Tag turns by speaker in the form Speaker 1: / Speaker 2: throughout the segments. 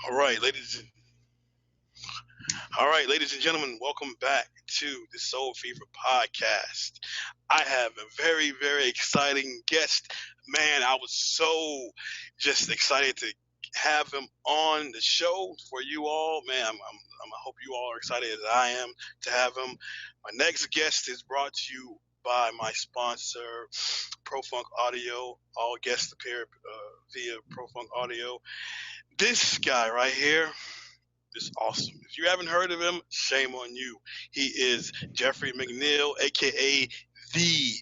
Speaker 1: All right, ladies. All right, ladies and gentlemen, welcome back to the Soul Fever podcast. I have a very, very exciting guest. Man, I was so just excited to have him on the show for you all. Man, I hope you all are excited as I am to have him. My next guest is brought to you by my sponsor, ProFunk Audio. All guests appear via ProFunk Audio. This guy right here is awesome. If you haven't heard of him, shame on you. He is Jeffrey McNeil, aka the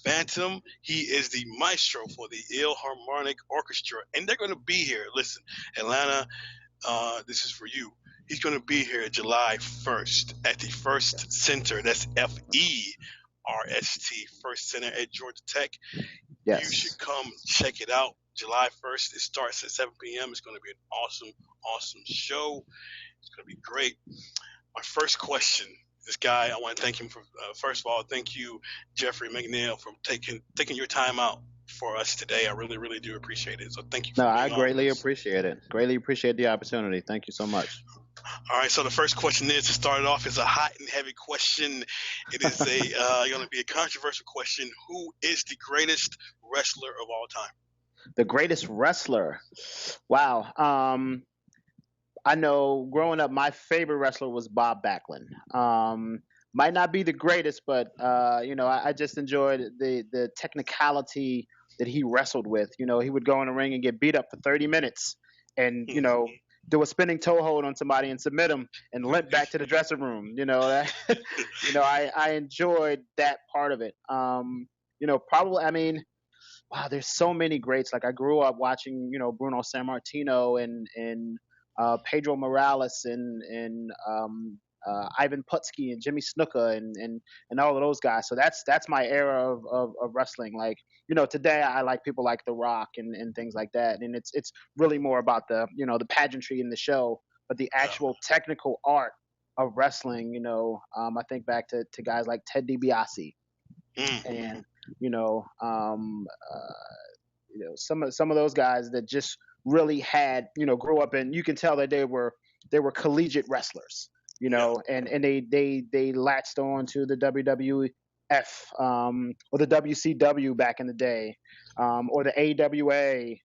Speaker 1: Phantom. He is the maestro for the Philharmonic Orchestra, and they're going to be here. Listen, Atlanta, this is for you. He's going to be here July 1st at the First Center. That's FERST, First Center at Georgia Tech. You should come check it out. July 1st. It starts at 7 p.m. It's going to be an awesome, awesome show. It's going to be great. My first question, this guy, I want to thank him for, first of all, thank you, Jeffrey McNeil, for taking your time out for us today. I really, really do appreciate it. So thank you for
Speaker 2: No,
Speaker 1: being
Speaker 2: I
Speaker 1: on
Speaker 2: greatly
Speaker 1: this.
Speaker 2: appreciate it. Greatly appreciate the opportunity. Thank you so much.
Speaker 1: All right, so the first question is, to start it off, is a hot and heavy question. It is going to be a controversial question. Who is the greatest wrestler of all time?
Speaker 2: The greatest wrestler. Wow. I know growing up, my favorite wrestler was Bob Backlund. Might not be the greatest, but I just enjoyed the technicality that he wrestled with. You know, he would go in the ring and get beat up for 30 minutes, and do a spinning toe hold on somebody and submit them and limp back to the dressing room. I enjoyed that part of it. Probably. I mean, wow, there's so many greats. Like I grew up watching, Bruno Sammartino and Pedro Morales and Ivan Putski and Jimmy Snuka and all of those guys. So that's my era of wrestling. Like, today I like people like The Rock and things like that. And it's really more about the pageantry in the show, but the actual technical art of wrestling, I think back to guys like Ted DiBiase and some of those guys that just really had grew up, and you can tell that they were collegiate wrestlers, and they latched on to the WWF or the WCW back in the day, or the AWA.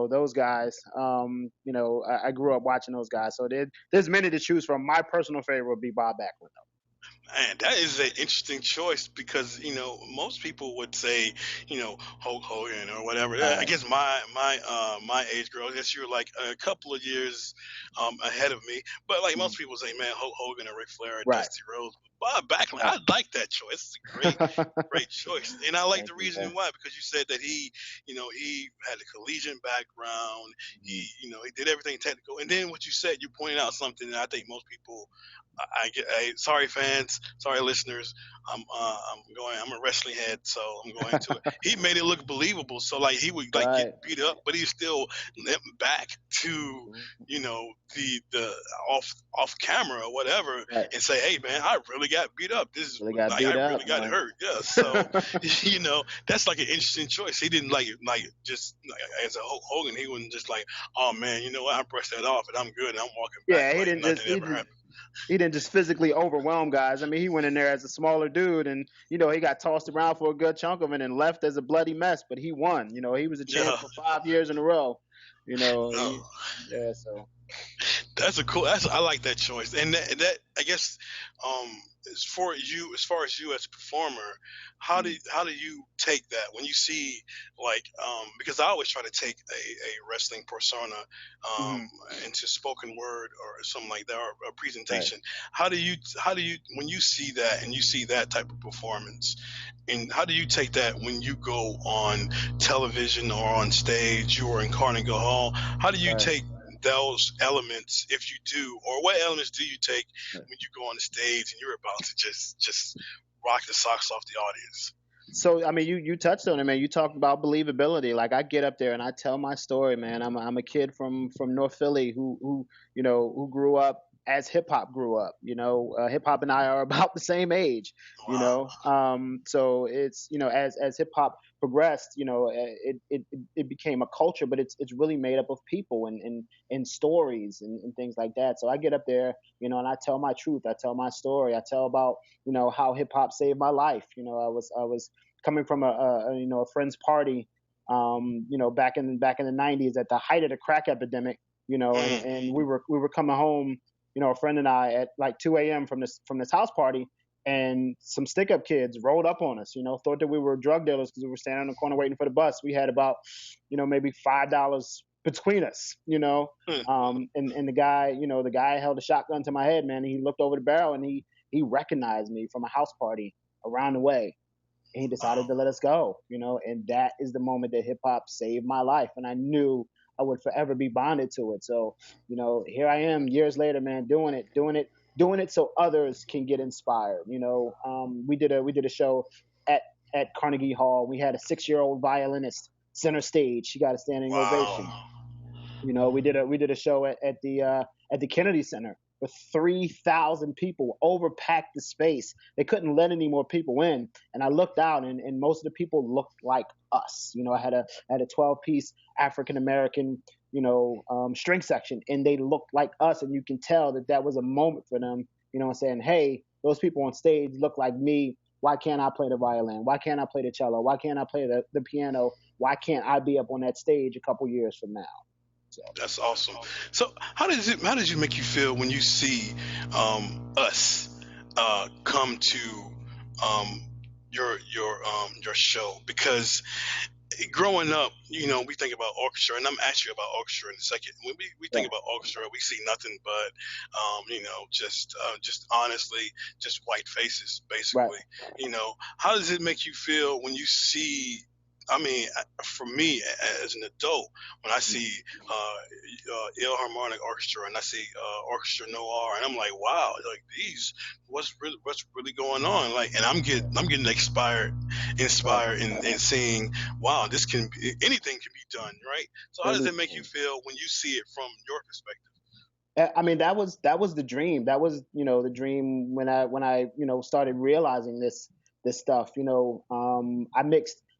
Speaker 2: Those guys. I grew up watching those guys, so there's many to choose from. My personal favorite would be Bob Backlund, though.
Speaker 1: Man, that is an interesting choice because most people would say Hulk Hogan or whatever. I guess my age group, I guess you're like a couple of years ahead of me. But like most people say, man, Hulk Hogan and Ric Flair and
Speaker 2: Right.
Speaker 1: Dusty Rhodes. Bob Backlund, I like that choice. It's a great choice, and I like the reason why, because you said that he had a collegiate background. He did everything technical, and then what you said, you pointed out something that I think most people. Sorry fans, sorry listeners. I'm a wrestling head, so I'm going to it. He made it look believable. So like he would get beat up, but he still limped back to the off camera or whatever, and say, hey man, I really got beat up. This is
Speaker 2: really
Speaker 1: I really got
Speaker 2: man.
Speaker 1: hurt. Yeah, so that's like an interesting choice. He didn't just as a Hulk Hogan. He wasn't just like, oh man, you know what? I brushed that off and I'm good. And I'm walking back.
Speaker 2: Yeah, he didn't just physically overwhelm guys. I mean, he went in there as a smaller dude, and he got tossed around for a good chunk of it and left as a bloody mess. But he won. He was a champ for 5 years in a row. So
Speaker 1: that's I like that choice, and that I guess as far as you as a performer, how do you take that when you see because I always try to take a wrestling persona into spoken word or something like that, or a presentation. How do you when you see that and you see that type of performance, and how do you take that when you go on television or on stage, you are in Carnegie Hall? How do you take those elements, if you do, or what elements do you take when you go on the stage and you're about to just rock the socks off the audience?
Speaker 2: So I mean, you touched on it, man. You talked about believability. Like I get up there and I tell my story, man. I'm a kid from North Philly who grew up as hip hop grew up. Hip hop and I are about the same age.
Speaker 1: Wow.
Speaker 2: So it's as hip hop progressed, it became a culture, but it's really made up of people and stories and things like that. So I get up there, and I tell my truth. I tell my story. I tell about how hip hop saved my life. I was coming from a friend's party, back in the '90s at the height of the crack epidemic, and we were coming home, a friend and I at like 2 a.m. from this house party, and some stick up kids rolled up on us, thought that we were drug dealers because we were standing on the corner waiting for the bus. We had about, maybe $5 between us, and the guy held a shotgun to my head, man. And he looked over the barrel and he recognized me from a house party around the way, and he decided to let us go, and that is the moment that hip hop saved my life. And I knew I would forever be bonded to it. So, here I am years later, man, doing it so others can get inspired. We did a show at Carnegie Hall. We had a 6-year-old violinist center stage. She got a standing ovation.
Speaker 1: Wow.
Speaker 2: We did a show at the Kennedy Center with 3,000 people, overpacked the space. They couldn't let any more people in. And I looked out, and most of the people looked like us. I had a 12-piece African American, string section, and they looked like us. And you can tell that was a moment for them, saying, hey, those people on stage look like me. Why can't I play the violin? Why can't I play the cello? Why can't I play the piano? Why can't I be up on that stage a couple years from now? So.
Speaker 1: That's awesome. So how does it make you feel when you see us come to your show? Because growing up, we think about orchestra, and I'm asking you about orchestra in a second. When we think about orchestra, we see nothing but just honestly, just white faces, basically.
Speaker 2: Right.
Speaker 1: How does it make you feel when you see? I mean, for me as an adult, when I see Ilharmonic Orchestra and I see Orchestra Noir, and I'm like, wow, like what's really going on? Like, and I'm getting inspired and seeing, wow, anything can be done, right? So how does it make you feel when you see it from your perspective?
Speaker 2: I mean, that was the dream. That was the dream when I started realizing this stuff.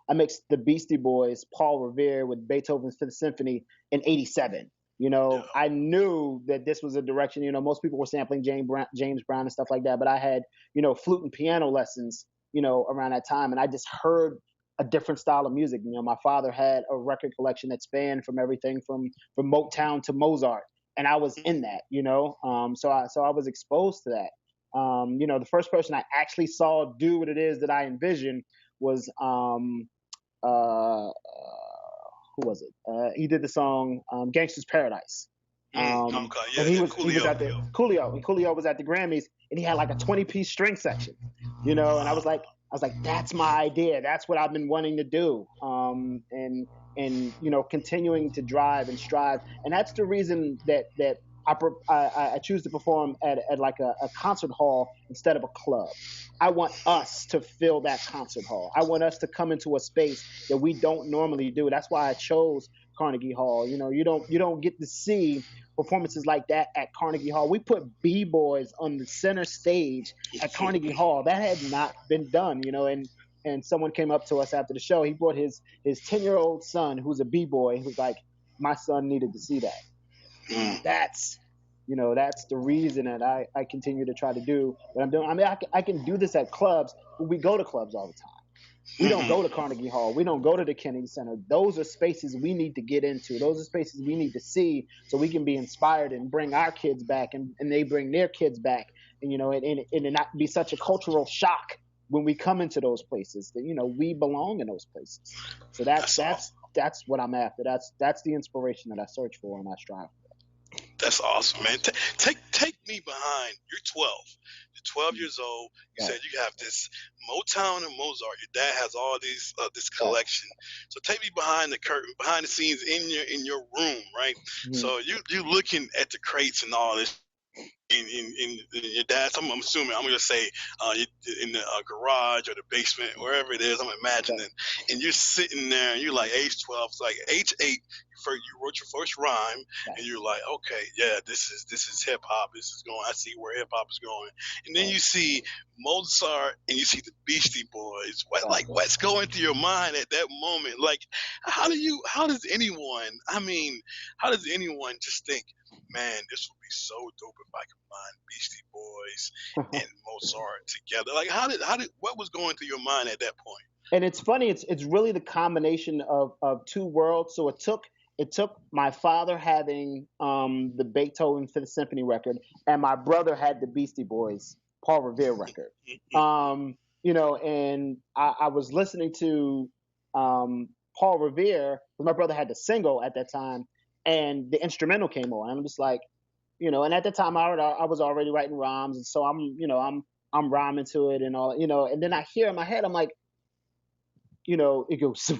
Speaker 2: I mixed the Beastie Boys, Paul Revere, with Beethoven's Fifth Symphony in '87. I knew that this was a direction. Most people were sampling James Brown and stuff like that, but I had flute and piano lessons around that time, and I just heard a different style of music. My father had a record collection that spanned from everything from Motown to Mozart, and I was in that. So I was exposed to that. The first person I actually saw do what it is that I envisioned was who was it? He did the song "Gangsta's Paradise."
Speaker 1: Okay, yeah,
Speaker 2: and he was
Speaker 1: Coolio.
Speaker 2: at the Coolio was at the Grammys, and he had like a 20-piece string section, and I was like, that's my idea. That's what I've been wanting to do, and continuing to drive and strive, and that's the reason that I choose to perform at like a concert hall instead of a club. I want us to fill that concert hall. I want us to come into a space that we don't normally do. That's why I chose Carnegie Hall. You don't get to see performances like that at Carnegie Hall. We put B-boys on the center stage at Carnegie Hall. That had not been done, and someone came up to us after the show. He brought his 10-year-old son, who's a B-boy. He was like, my son needed to see that. That's the reason that I continue to try to do what I'm doing. I mean, I can do this at clubs, but we go to clubs all the time. We don't go to Carnegie Hall. We don't go to the Kennedy Center. Those are spaces we need to get into. Those are spaces we need to see so we can be inspired and bring our kids back, and they bring their kids back, and it not be such a cultural shock when we come into those places that we belong in those places. So that's what I'm after. That's the inspiration that I search for and I strive for.
Speaker 1: That's awesome, man. Take me behind. You're 12. You're 12 years old. You said you have this Motown and Mozart. Your dad has all these this collection. So take me behind the curtain, behind the scenes in your room, right? Mm-hmm. So you looking at the crates and all this. In your dad's, I'm assuming, I'm going to say in the garage or the basement, wherever it is, I'm imagining. And you're sitting there and you're like age 12, it's like age 8, you wrote your first rhyme,
Speaker 2: Yes.
Speaker 1: and you're like, okay, yeah, this is hip hop. This is going. I see where hip hop is going. And then you see Mozart, and you see the Beastie Boys. What's going through your mind at that moment? Like, how does anyone? I mean, how does anyone just think, man, this would be so dope if I combine Beastie Boys and Mozart together? Like, what was going through your mind at that point?
Speaker 2: And it's funny, it's really the combination of two worlds. So it took my father having the Beethoven Fifth Symphony record, and my brother had the Beastie Boys Paul Revere record. And I was listening to Paul Revere, because my brother had the single at that time, and the instrumental came on. I'm just like, and at the time I was already writing rhymes, and so I'm rhyming to it and all, and then I hear in my head, I'm like, it goes,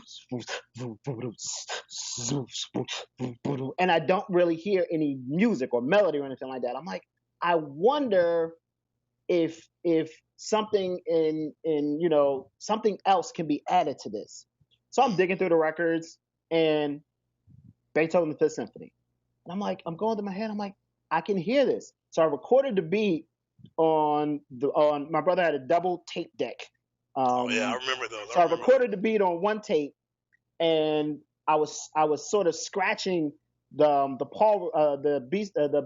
Speaker 2: and I don't really hear any music or melody or anything like that. I'm like, I wonder if something something else can be added to this. So I'm digging through the records, and Beethoven the Fifth Symphony, and I'm going through my head. I'm like, I can hear this. So I recorded the beat on my brother had a double tape deck.
Speaker 1: Oh yeah, I remember those.
Speaker 2: So I recorded the beat on one tape, and I was sort of scratching the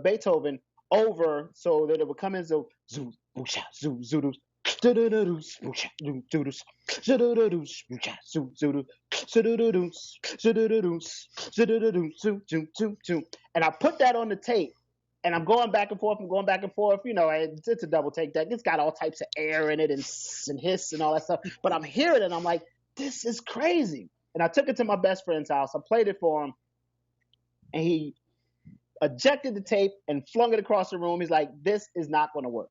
Speaker 2: Beethoven over so that it would come in so zoo boosha zoo zoo and I put that on the tape, and I'm going back and forth. It's a double take deck. It's got all types of air in it and hiss and all that stuff. But I'm hearing it, and I'm like, this is crazy. And I took it to my best friend's house. I played it for him, and he ejected the tape and flung it across the room. He's like, this is not going to work.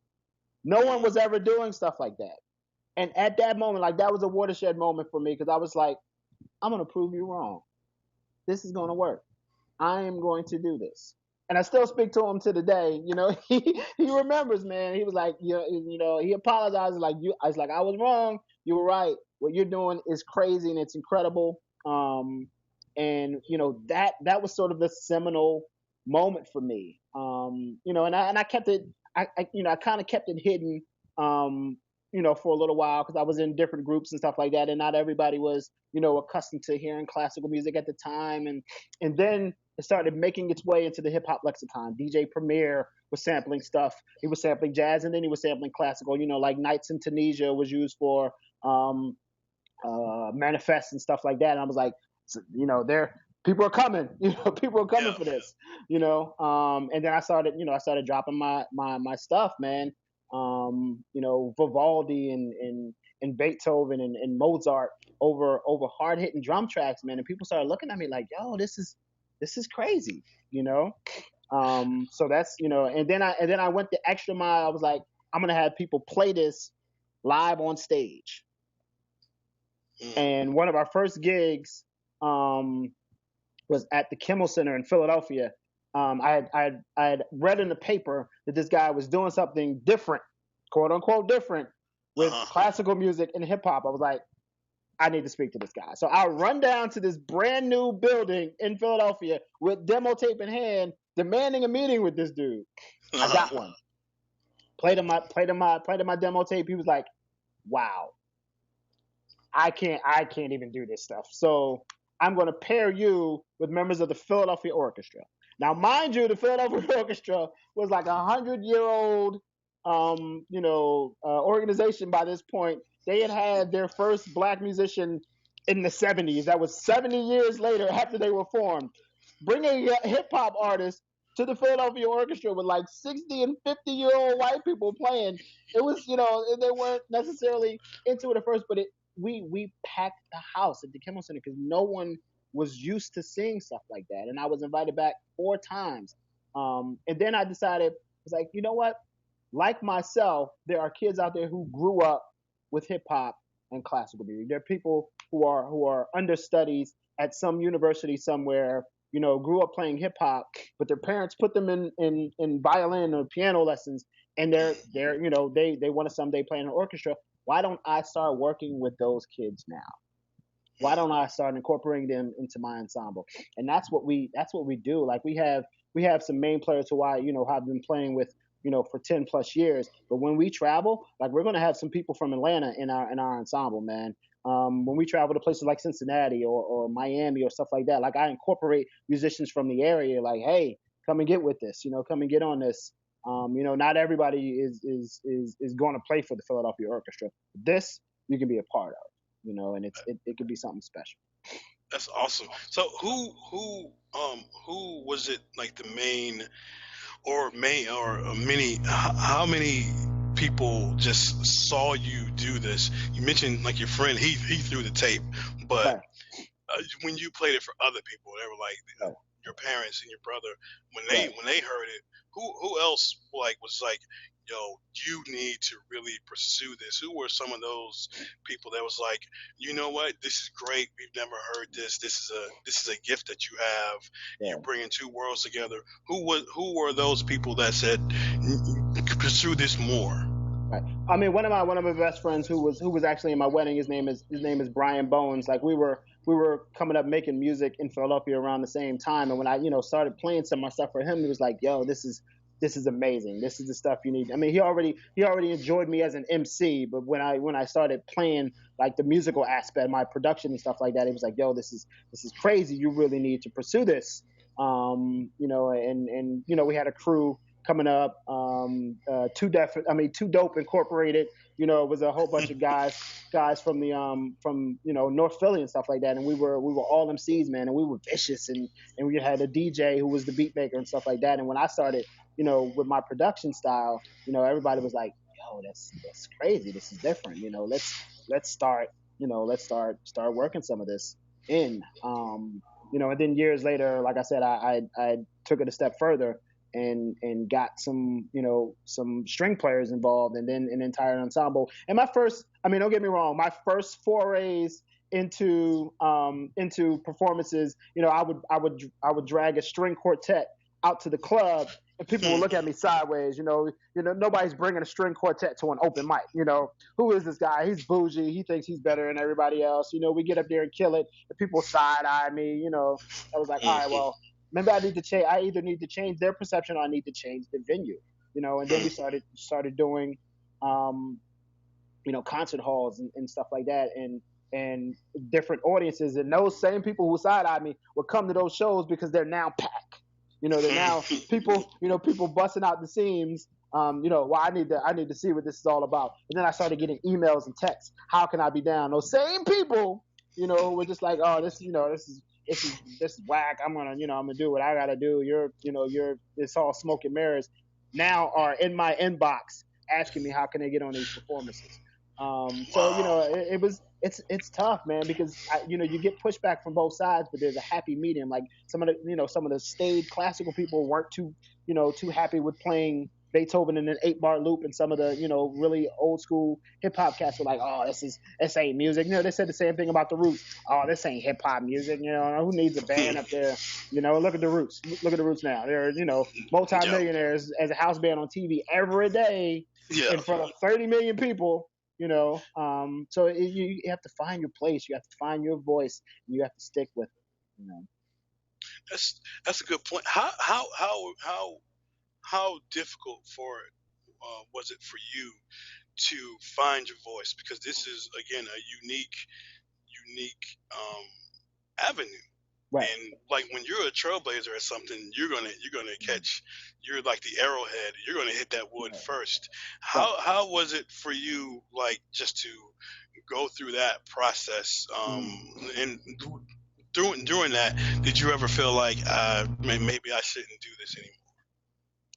Speaker 2: No one was ever doing stuff like that. And at that moment, like, that was a watershed moment for me, because I was like, I'm going to prove you wrong. This is going to work. I am going to do this. And I still speak to him to the day. He remembers, man. He was like, he apologized. I was like, I was wrong. You were right. What you're doing is crazy and it's incredible. And that was sort of the seminal moment for me. And I kept it. I kind of kept it hidden. For a little while, because I was in different groups and stuff like that, and not everybody was, accustomed to hearing classical music at the time. And then it started making its way into the hip hop lexicon. DJ Premier was sampling stuff. He was sampling jazz, and then he was sampling classical. Like Nights in Tunisia was used for Manifest and stuff like that. And I was like, people are coming. People are coming for this. And then I started dropping my stuff, man. Vivaldi and Beethoven and Mozart over hard hitting drum tracks, man. And people started looking at me like, yo, this is crazy, So that's, and then I went the extra mile. I was like, I'm going to have people play this live on stage. And one of our first gigs was at the Kimmel Center in Philadelphia. I had read in the paper that this guy was doing something different, quote unquote different, with classical music and hip hop. I was like, I need to speak to this guy. So I run down to this brand new building in Philadelphia with demo tape in hand, demanding a meeting with this dude. I got one. Played him my demo tape. He was like, wow, I can't even do this stuff. So I'm going to pair you with members of the Philadelphia Orchestra. Now, mind you, the Philadelphia Orchestra was like 100-year-old, organization by this point. They had their first black musician in the 70s. That was 70 years later after they were formed. Bringing a hip hop artist to the Philadelphia Orchestra with like 60 and 50-year-old white people playing. It was, they weren't necessarily into it at first, but we packed the house at the Kimmel Center because no one was used to seeing stuff like that. And I was invited back 4 times. And then I decided, I was like, you know what? Like myself, there are kids out there who grew up with hip hop and classical music. There are people who are understudies at some university somewhere, grew up playing hip hop, but their parents put them in violin or piano lessons, and they want to someday play in an orchestra. Why don't I start working with those kids now? Why don't I start incorporating them into my ensemble? And that's what we do. Like we have some main players who I have been playing with for 10 plus years. But when we travel, like we're gonna have some people from Atlanta in our ensemble, man. When we travel to places like Cincinnati or Miami or stuff like that, like I incorporate musicians from the area. Like, hey, come and get with this. Come and get on this. Not everybody is going to play for the Philadelphia Orchestra. This you can be a part of. And it could be something special.
Speaker 1: That's awesome. So who was it like the main or many how many people just saw you do this? You mentioned like your friend, he threw the tape, but
Speaker 2: Right.
Speaker 1: when you played it for other people, they were like
Speaker 2: Right.
Speaker 1: your parents and your brother when they
Speaker 2: Right.
Speaker 1: when they heard it. Who else like was like, yo, you need to really pursue this? Who were some of those people that was like, you know what, this is great. We've never heard this. This is a gift that you have. You're
Speaker 2: Yeah.
Speaker 1: bringing two worlds together. Who were those people that said, pursue this more?
Speaker 2: Right. I mean, one of my best friends who was actually in my wedding. His name is Brian Bones. Like we were coming up making music in Philadelphia around the same time, and when I started playing some of my stuff for him, he was like, "Yo, this is amazing. This is the stuff you need." I mean, he already enjoyed me as an MC, but when I started playing like the musical aspect, my production and stuff like that, he was like, "Yo, this is crazy. You really need to pursue this." And we had a crew coming up. Two Dope Incorporated. It was a whole bunch of guys from the from North Philly and stuff like that, and we were all MCs, man, and we were vicious, and we had a DJ who was the beat maker and stuff like that. And when I started, with my production style, everybody was like, "Yo, that's crazy. This is different. Let's start. Let's start working some of this in." And then years later, like I said, I took it a step further and got some string players involved, and then an entire ensemble. And my first, I mean, don't get me wrong, my first forays into performances, I would drag a string quartet out to the club, and people would look at me sideways. Nobody's bringing a string quartet to an open mic. Who is this guy? He's bougie. He thinks he's better than everybody else. We get up there and kill it. The people side eye me. I was like, all right, well, maybe I need to change. I either need to change their perception or I need to change the venue. And then we started doing, um, concert halls and stuff like that, and different audiences. And those same people who side eye me would come to those shows because they're now packed. They're now people busting out the seams. Well, I need to see what this is all about. And then I started getting emails and texts. How can I be down? Those same people, were just like, oh, this is whack. I'm gonna do what I gotta do. It's all smoke and mirrors. Now are in my inbox asking me how can they get on these performances. So
Speaker 1: Wow.
Speaker 2: it's tough, man, because you get pushback from both sides, but there's a happy medium. Like some of the staid classical people weren't too happy with playing Beethoven in an 8-bar loop, and some of the really old school hip hop cats were like, "Oh, this ain't music." They said the same thing about the Roots. "Oh, this ain't hip hop music." Who needs a band up there? Look at the Roots. Look at the Roots now. They're
Speaker 1: Yep.
Speaker 2: multimillionaires as a house band on TV every day
Speaker 1: Yeah.
Speaker 2: in front of 30 million people. So you have to find your place. You have to find your voice. And you have to stick with it.
Speaker 1: That's a good point. How difficult was it for you to find your voice? Because this is again a unique avenue.
Speaker 2: Right.
Speaker 1: And like when you're a trailblazer or something, you're gonna catch. You're like the arrowhead. You're gonna hit that wood
Speaker 2: Right.
Speaker 1: first.
Speaker 2: Right.
Speaker 1: How was it for you, like just to go through that process?
Speaker 2: Mm.
Speaker 1: And during that, did you ever feel like maybe I shouldn't do this anymore?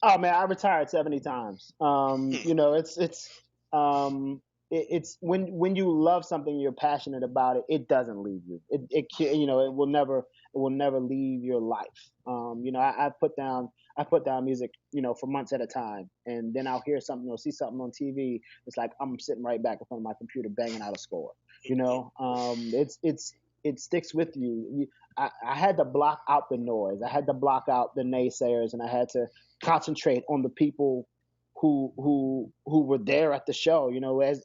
Speaker 2: Oh man, I retired 70 times.
Speaker 1: Hmm.
Speaker 2: It's when you love something, you're passionate about it. It doesn't leave you. It will never leave your life. I put down music, for months at a time, and then I'll hear something or see something on TV. It's like I'm sitting right back in front of my computer banging out a score. It sticks with you. I had to block out the noise. I had to block out the naysayers, and I had to concentrate on the people who were there at the show.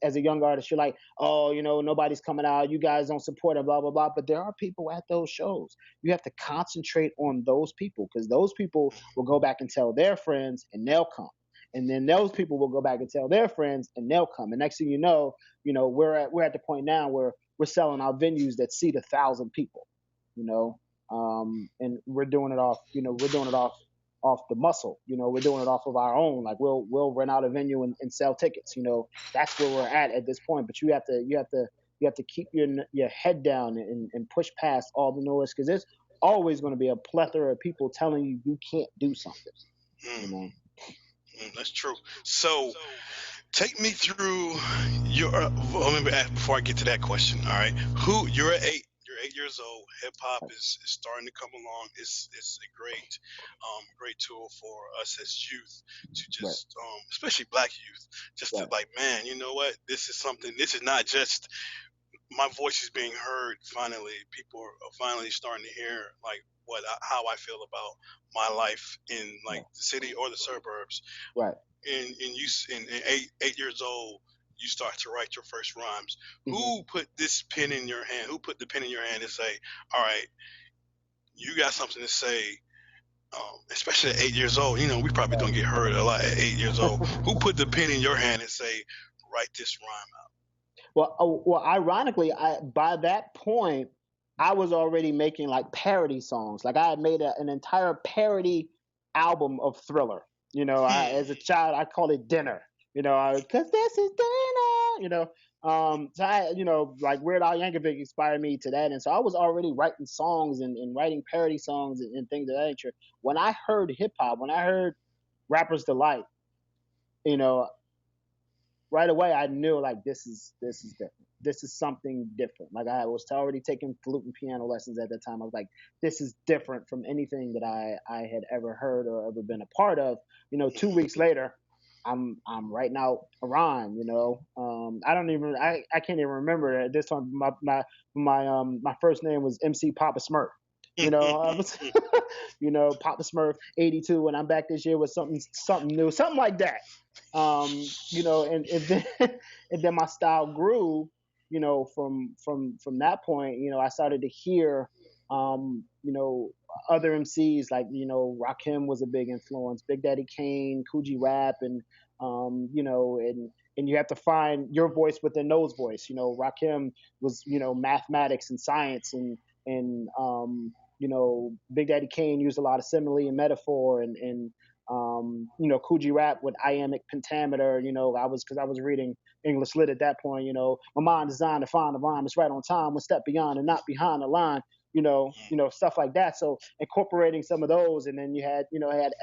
Speaker 2: As a young artist, you're like, oh, nobody's coming out. You guys don't support it, blah blah blah. But there are people at those shows. You have to concentrate on those people because those people will go back and tell their friends, and they'll come. And then those people will go back and tell their friends, and they'll come. And next thing we're at the point now where we're selling out venues that seat 1,000 people. And we're doing it off the muscle. We're doing it off of our own. Like we'll rent out a venue and sell tickets. That's where we're at this point. But you have to keep your head down and push past all the noise because there's always going to be a plethora of people telling you can't do something.
Speaker 1: That's true. So take me through before I get to that question. All right, you're 8 years old. Hip hop is starting to come along. It's a great tool for us as youth to just, especially Black youth, just to like, man, you know what? This is something. This is not just my voice is being heard. Finally, people are finally starting to hear like how I feel about my life in like the city or the suburbs.
Speaker 2: Right.
Speaker 1: And you in 8 years old, you start to write your first rhymes. Mm-hmm. Who put this pen in your hand? Who put the pen in your hand and say, all right, you got something to say, especially at 8 years old. We probably don't get heard a lot at 8 years old. Who put the pen in your hand and say, write this rhyme out?
Speaker 2: Well, ironically, by that point, I was already making like parody songs. Like I had made an entire parody album of Thriller. As a child, I called it Dinner. Because this is dinner. So I, like Weird Al Yankovic inspired me to that, and so I was already writing songs and writing parody songs and things of that nature. When I heard hip hop, when I heard Rapper's Delight, right away I knew like this is different. This is something different. Like I was already taking flute and piano lessons at that time. I was like, this is different from anything that I had ever heard or ever been a part of. 2 weeks later, I'm writing out a rhyme. I can't even remember at this time. My first name was MC Papa Smurf. I was, Papa Smurf 82, and I'm back this year with something new, something like that. And then my style grew. From that point, I started to hear, other MCs like, Rakim was a big influence, Big Daddy Kane, Coogee Rap, and you have to find your voice within those voice. Rakim was, mathematics and science, and Big Daddy Kane used a lot of simile and metaphor, and Coogee Rap with iambic pentameter. I was reading English lit at that point. My mind designed to find the rhyme. It's right on time, one step beyond and not behind the line. Stuff like that. So incorporating some of those, and then you had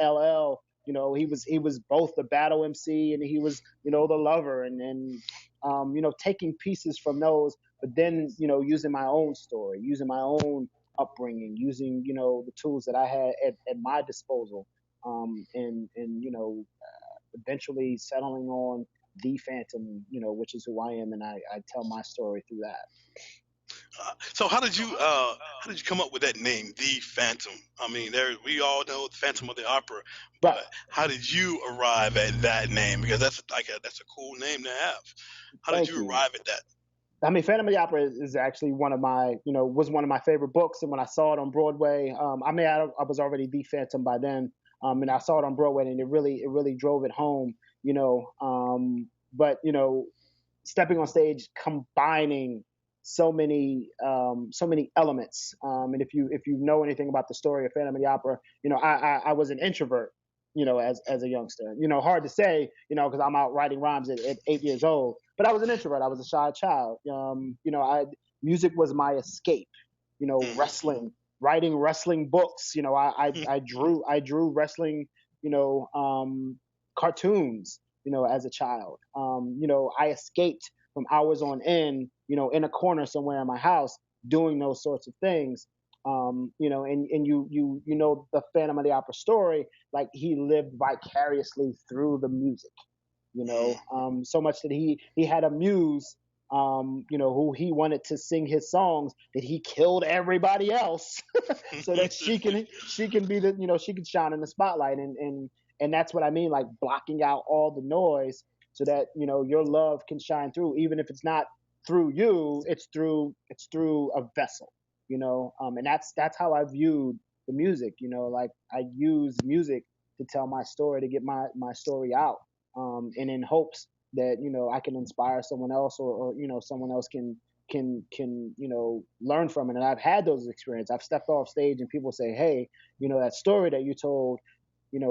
Speaker 2: LL. He was both the battle MC and he was the lover, and taking pieces from those, but then using my own story, using my own upbringing, using the tools that I had at my disposal, and eventually settling on the Phantom, which is who I am, and I tell my story through that.
Speaker 1: So how did you come up with that name, the Phantom? I mean, we all know the Phantom of the Opera, but how did you arrive at that name? Because that's a cool name to have. How did you arrive at that?
Speaker 2: I mean, Phantom of the Opera is actually one of my, was one of my favorite books. And when I saw it on Broadway, I was already the Phantom by then. And I saw it on Broadway, and it really drove it home, but stepping on stage, combining so many elements. And if you know anything about the story of Phantom of the Opera, I was an introvert, as a youngster. Hard to say, because I'm out writing rhymes at 8 years old. But I was an introvert. I was a shy child. Music was my escape. Wrestling, writing wrestling books. I drew wrestling. Cartoons. As a child. I escaped from hours on end. In a corner somewhere in my house, doing those sorts of things. And you the Phantom of the Opera story, like he lived vicariously through the music. So much that he had a muse, who he wanted to sing his songs, that he killed everybody else so that she can be she can shine in the spotlight. And And that's what I mean, like blocking out all the noise so that your love can shine through, even if it's not through you, it's through a vessel. And that's how I viewed the music. Like I use music to tell my story, to get my story out, and in hopes that I can inspire someone else, or someone else can learn from it. And I've had those experiences. I've stepped off stage and people say, hey, that story that you told,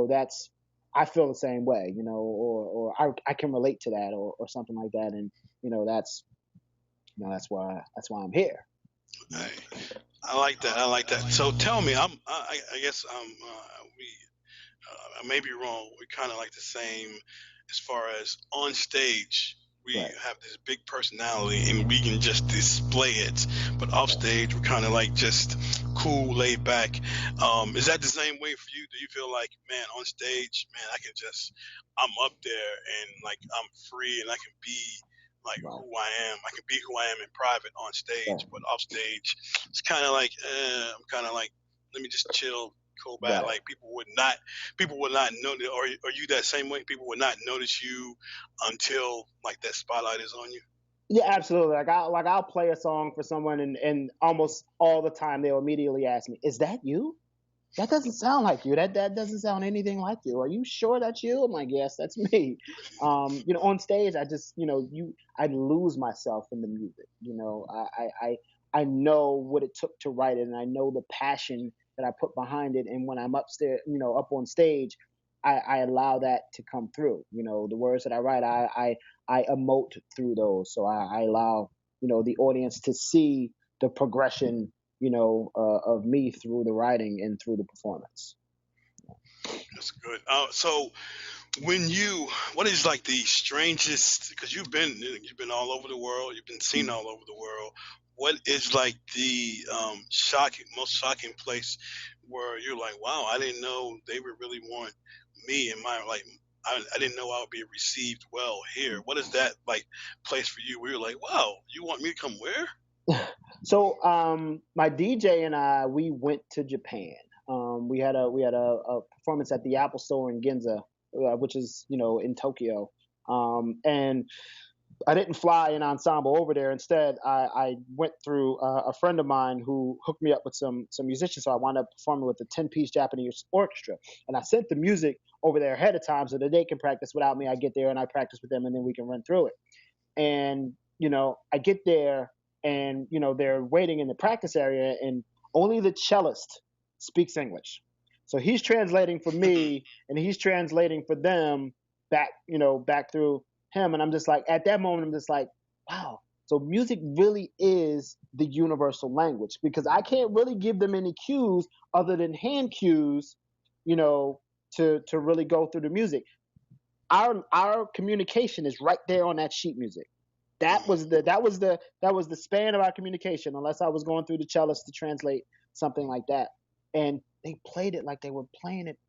Speaker 2: that's, I feel the same way, or I can relate to that, or something like that. And that's that's why I'm here.
Speaker 1: Hey, I like that. I like that. So tell me, I guess we I may be wrong. We're kind of like the same as far as on stage. We
Speaker 2: Right.
Speaker 1: have this big personality and we can just display it, but off stage we're kind of like just cool, laid back. Is that the same way for you? Do you feel like, man, on stage, man, I'm up there and like I'm free and I can be like
Speaker 2: Right.
Speaker 1: who I am. I can be who I am in private on stage,
Speaker 2: Right.
Speaker 1: but off stage, it's kind of like, I'm kind of like, let me just chill, go back.
Speaker 2: Right.
Speaker 1: Like people would not know. Or are you that same way? People would not notice you until like that spotlight is on you.
Speaker 2: Yeah, absolutely. I'll play a song for someone, and almost all the time they'll immediately ask me, "Is that you? That doesn't sound like you. That doesn't sound anything like you. Are you sure that's you?" I'm like, "Yes, that's me." On stage, I just I lose myself in the music. I know what it took to write it, and I know the passion that I put behind it. And when I'm upstairs, up on stage, I allow that to come through. The words that I write, I emote through those. So I allow the audience to see the progression of me through the writing and through the performance.
Speaker 1: That's good. So what is like the strangest? Because you've been all over the world. You've been seen all over the world. What is like the most shocking place where you're like, wow, I didn't know they would really want me and my like. I didn't know I would be received well here. What is that like place for you where you're like, wow, you want me to come where?
Speaker 2: So my DJ and I, we went to Japan. We had a performance at the Apple Store in Ginza, which is in Tokyo. And I didn't fly an ensemble over there. Instead, I went through a friend of mine who hooked me up with some musicians. So I wound up performing with a 10-piece Japanese orchestra. And I sent the music over there ahead of time so that they can practice without me. I get there and I practice with them, and then we can run through it. And I get there, and they're waiting in the practice area, and only the cellist speaks English. So he's translating for me, and he's translating for them back through him. And I'm just like, at that moment, I'm just like, wow. So music really is the universal language, because I can't really give them any cues other than hand cues, to really go through the music. Our communication is right there on that sheet music. That was the span of our communication, unless I was going through the cellist to translate something like that. And they played it like they were playing it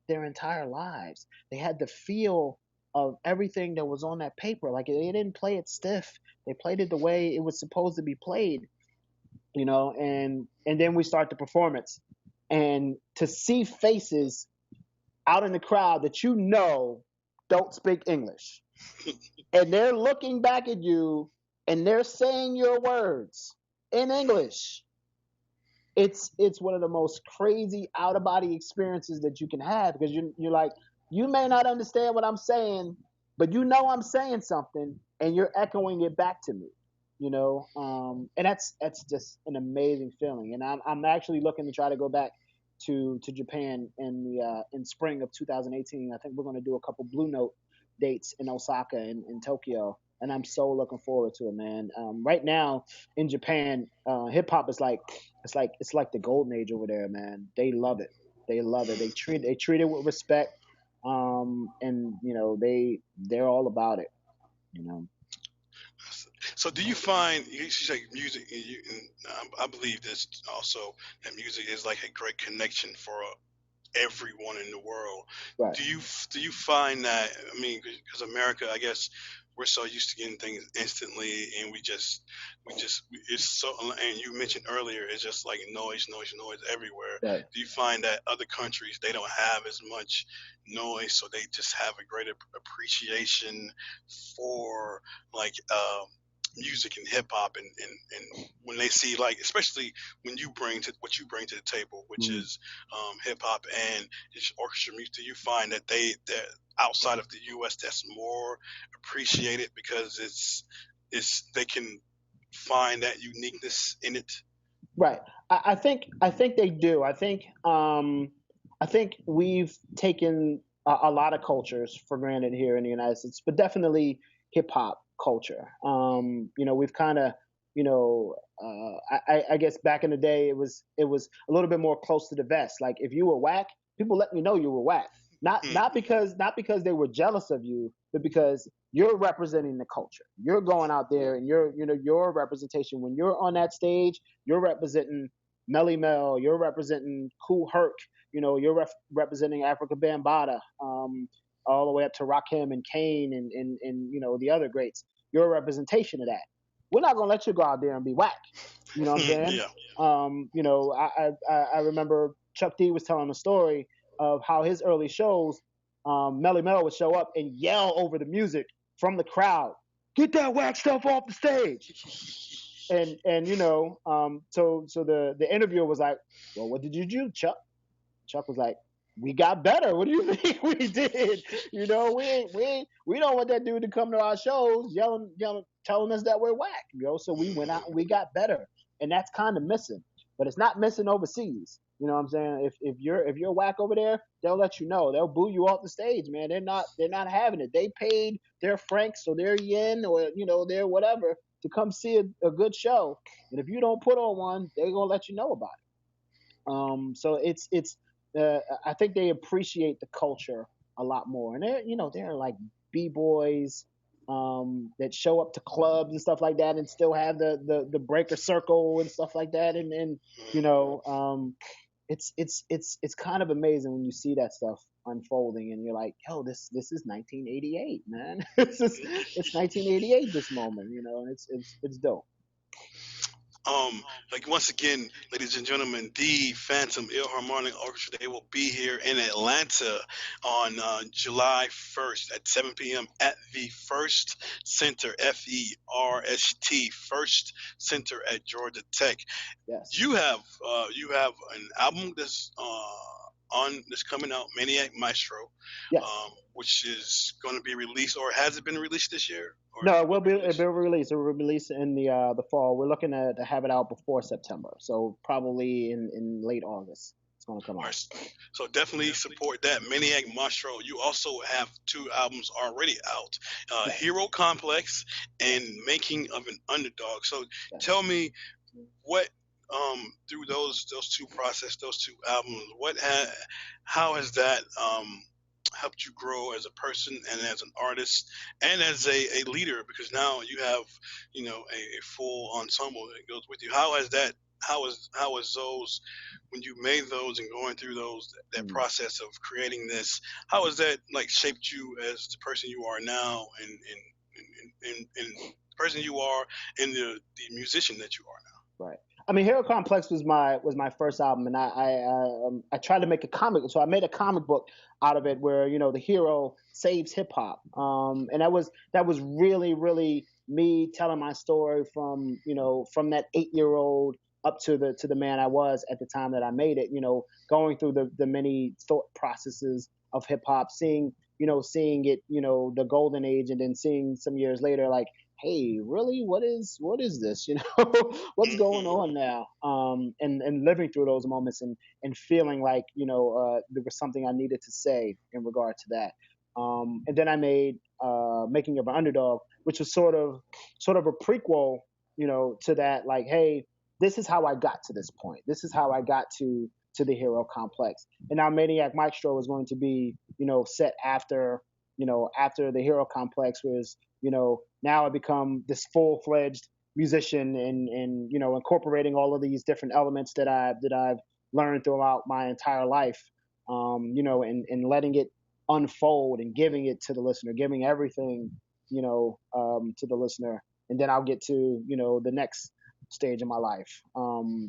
Speaker 2: their entire lives. They had the feel of everything that was on that paper. Like, they didn't play it stiff. They played it the way it was supposed to be played. And then we start the performance. And to see faces out in the crowd that don't speak English, and they're looking back at you, and they're saying your words in English. It's one of the most crazy out of body experiences that you can have, because you're like, you may not understand what I'm saying, but I'm saying something, and you're echoing it back to me. And that's just an amazing feeling. And I'm actually looking to try to go back to Japan in spring of 2018. I think we're going to do a couple Blue Note dates in Osaka and in Tokyo, and I'm so looking forward to it, man. Right now in Japan, hip hop is like it's like the golden age over there, man. They love it. They love it. They treat it with respect, and they're all about it. You know.
Speaker 1: So do you find you say music? I believe this also, that music is like a great connection for everyone in the world.
Speaker 2: Right.
Speaker 1: Do you find that? I mean, because America, I guess we're so used to getting things instantly, and it's so. And you mentioned earlier, it's just like noise, noise, noise everywhere.
Speaker 2: Right.
Speaker 1: Do you find that other countries, they don't have as much noise, so they just have a greater appreciation for like music and hip hop, and when they see, like, especially when you bring to what you bring to the table, which
Speaker 2: Mm.
Speaker 1: is hip hop and just orchestra music, do you find that that outside of the U.S. that's more appreciated because it's they can find that uniqueness in it?
Speaker 2: Right. I think they do. I think we've taken a lot of cultures for granted here in the United States, but definitely hip hop culture. We've kind of, I guess back in the day it was a little bit more close to the vest. Like if you were whack, people let me know you were whack. Not because they were jealous of you, but because you're representing the culture. You're going out there and your representation when you're on that stage, you're representing Melly Mel, you're representing Kool Herc, you're representing Africa Bambaataa, all the way up to Rakim and Kane and the other greats. You're a representation of that. We're not gonna let you go out there and be whack. You know what I'm saying?
Speaker 1: Yeah.
Speaker 2: I remember Chuck D was telling a story of how his early shows, Melly Mel would show up and yell over the music from the crowd, "Get that whack stuff off the stage!" So the interviewer was like, "Well, what did you do, Chuck?" Chuck was like, "We got better. What do you mean we did? We don't want that dude to come to our shows yelling, telling us that we're whack. So we went out and we got better, and that's kind of missing. But it's not missing overseas. You know what I'm saying? If you're whack over there, they'll let you know. They'll boo you off the stage, man. They're not having it. They paid their francs or their yen or their whatever to come see a good show, and if you don't put on one, they're gonna let you know about it. So it's I think they appreciate the culture a lot more, and they're like b-boys that show up to clubs and stuff like that, and still have the breaker circle and stuff like that, and you know, it's kind of amazing when you see that stuff unfolding, and you're like, yo, this is 1988, man. It's 1988. This moment, and it's dope.
Speaker 1: Like once again, ladies and gentlemen, the Phantom Philharmonic Orchestra, they will be here in Atlanta on July 1st at 7 p.m. at the First Center, FERST, First Center at Georgia Tech.
Speaker 2: Yes.
Speaker 1: You have an album that's coming out, Maniac Maestro,
Speaker 2: Yes.
Speaker 1: which is going to be released, or has it been released this year? Or
Speaker 2: No, it will be released. It will be released in the fall. We're looking to have it out before September, so probably in late August. It's going to come out.
Speaker 1: So definitely support that, Maniac Maestro. You also have two albums already out,
Speaker 2: Yes.
Speaker 1: Hero Complex and Making of an Underdog. So
Speaker 2: Yes.
Speaker 1: tell me what through those those two albums, how has that helped you grow as a person and as an artist and as a leader, because now you have a full ensemble that goes with you. How is those, when you made those and going through that
Speaker 2: Mm.
Speaker 1: process of creating this, how has that like shaped you as the person you are now, and the person you are, and the musician that you are now?
Speaker 2: Right. I mean, Hero Complex was my first album, and I tried to make a comic, so I made a comic book out of it where the hero saves hip hop, and that was really really me telling my story from that 8-year old up to the man I was at the time that I made it. Going through the many thought processes of hip hop, seeing it, the golden age, and then seeing some years later, like, hey, really, what is this? What's going
Speaker 1: Hmm.
Speaker 2: on now? And living through those moments, and feeling like there was something I needed to say in regard to that. And then I made Making of an Underdog, which was sort of a prequel, to that. Like, hey, this is how I got to this point. This is how I got to the Hero Complex. And now Maniac Maestro is going to be, set after the Hero Complex was, now I become this full-fledged musician, and incorporating all of these different elements that I've learned throughout my entire life, and letting it unfold and giving it to the listener, giving everything to the listener, and then I'll get to the next stage of my life.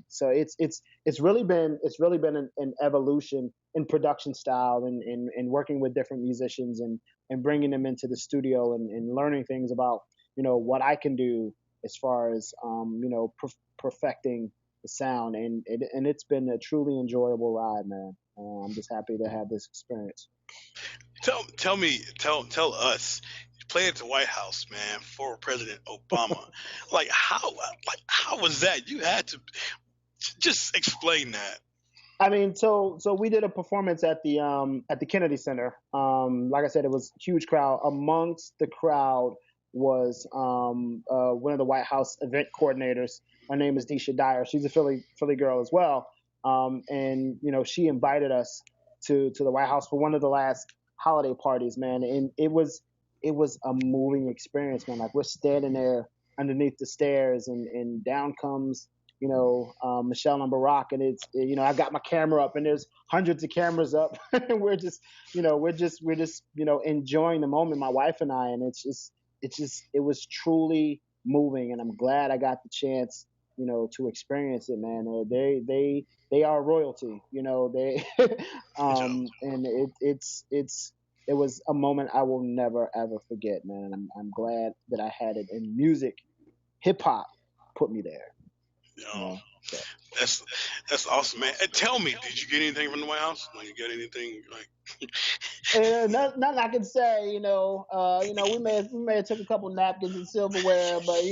Speaker 2: So it's really been an evolution in production style and working with different musicians and bringing them into the studio and learning things about what I can do as far as perfecting the sound, and it's been a truly enjoyable ride, man. I'm just happy to have this experience.
Speaker 1: Tell us. You played at the White House, man, for President Obama. How was that? You had to just explain that.
Speaker 2: I mean, so we did a performance at the Kennedy Center. Like I said, it was a huge crowd. Amongst the crowd was one of the White House event coordinators. Her name is Disha Dyer. She's a Philly girl as well. And she invited us to the White House for one of the last holiday parties, man. And it was a moving experience, man. Like we're standing there underneath the stairs, and down comes Michelle and Barack, and I got my camera up, and there's hundreds of cameras up, and we're just enjoying the moment, my wife and I, and it was truly moving, and I'm glad I got the chance, to experience it, man. They are royalty, they, and it was a moment I will never ever forget, man. And I'm glad that I had it. And music, hip hop, put me there.
Speaker 1: You
Speaker 2: You
Speaker 1: know,
Speaker 2: know, so.
Speaker 1: that's that's awesome, man. And tell me, did you get anything from the White House? Like, you get anything like?
Speaker 2: Nothing I can say. We may have took a couple napkins and silverware, but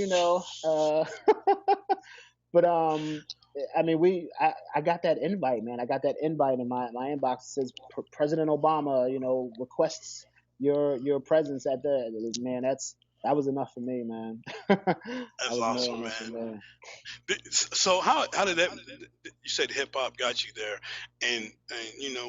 Speaker 2: but I mean, I got that invite, man. I got that invite in my inbox. It says President Obama, requests your presence at the man. That was enough for me, man. That
Speaker 1: That's
Speaker 2: was more
Speaker 1: awesome,
Speaker 2: than enough for
Speaker 1: man.
Speaker 2: me.
Speaker 1: So how did that? You said hip hop got you there, and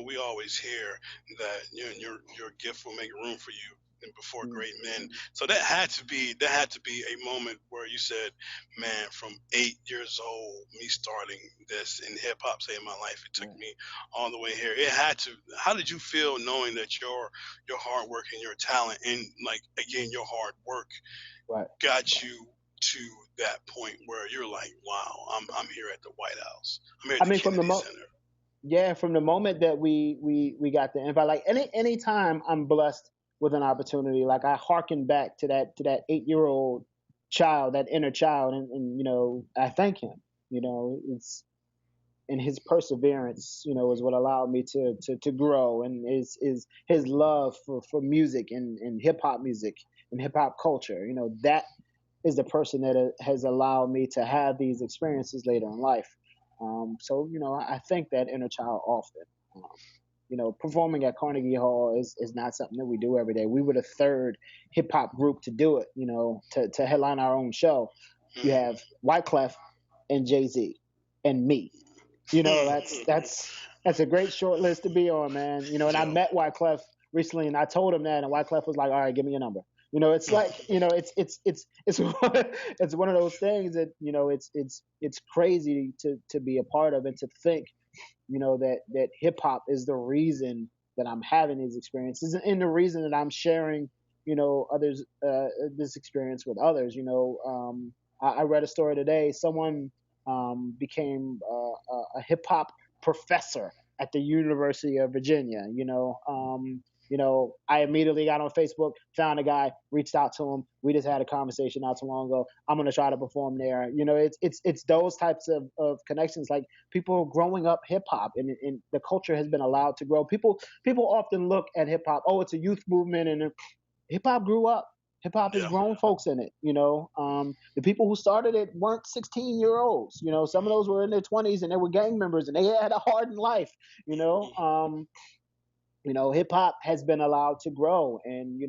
Speaker 1: we always hear that your gift will make room for you and before
Speaker 2: Mm.
Speaker 1: great men. So that had to be a moment where you said, man, from 8 years old, me starting this in hip hop, saving my life. It took
Speaker 2: Right.
Speaker 1: me all the way here. It had to. How did you feel knowing that your hard work and your talent and like again your hard work
Speaker 2: Right.
Speaker 1: got you to that point where you're like, wow, I'm here at the White House. I'm here at
Speaker 2: I
Speaker 1: the
Speaker 2: mean,
Speaker 1: Kennedy Center.
Speaker 2: yeah, from the moment that we got the invite, like any time I'm blessed with an opportunity, like I hearken back to that 8-year-old child, that inner child, and I thank him. It's and his perseverance, is what allowed me to grow, and his love for music and hip hop music and hip hop culture. That is the person that has allowed me to have these experiences later in life. So I think that inner child often. Um, Performing at Carnegie Hall is not something that we do every day. We were the third hip hop group to do it. To headline our own show. You
Speaker 1: Mm.
Speaker 2: have Wyclef and Jay Z and me. That's a great short list to be on, man. And I
Speaker 1: Yo.
Speaker 2: met Wyclef recently, and I told him that, and Wyclef was like, "All right, give me your number." It's like it's it's one of those things that it's crazy to be a part of and to think that hip hop is the reason that I'm having these experiences and the reason that I'm sharing others this experience with others. I read a story today. Someone became a hip hop professor at the University of Virginia. I immediately got on Facebook, found a guy, reached out to him. We just had a conversation not too long ago. I'm gonna try to perform there. It's those types of connections. Like people growing up hip hop, and the culture has been allowed to grow. People often look at hip hop. Oh, it's a youth movement, and hip hop grew up. Hip hop has
Speaker 1: Yeah.
Speaker 2: grown folks in it. The people who started it weren't 16-year-olds. Some of those were in their 20s and they were gang members and they had a hardened life. You know, um, Hip hop has been allowed to grow, and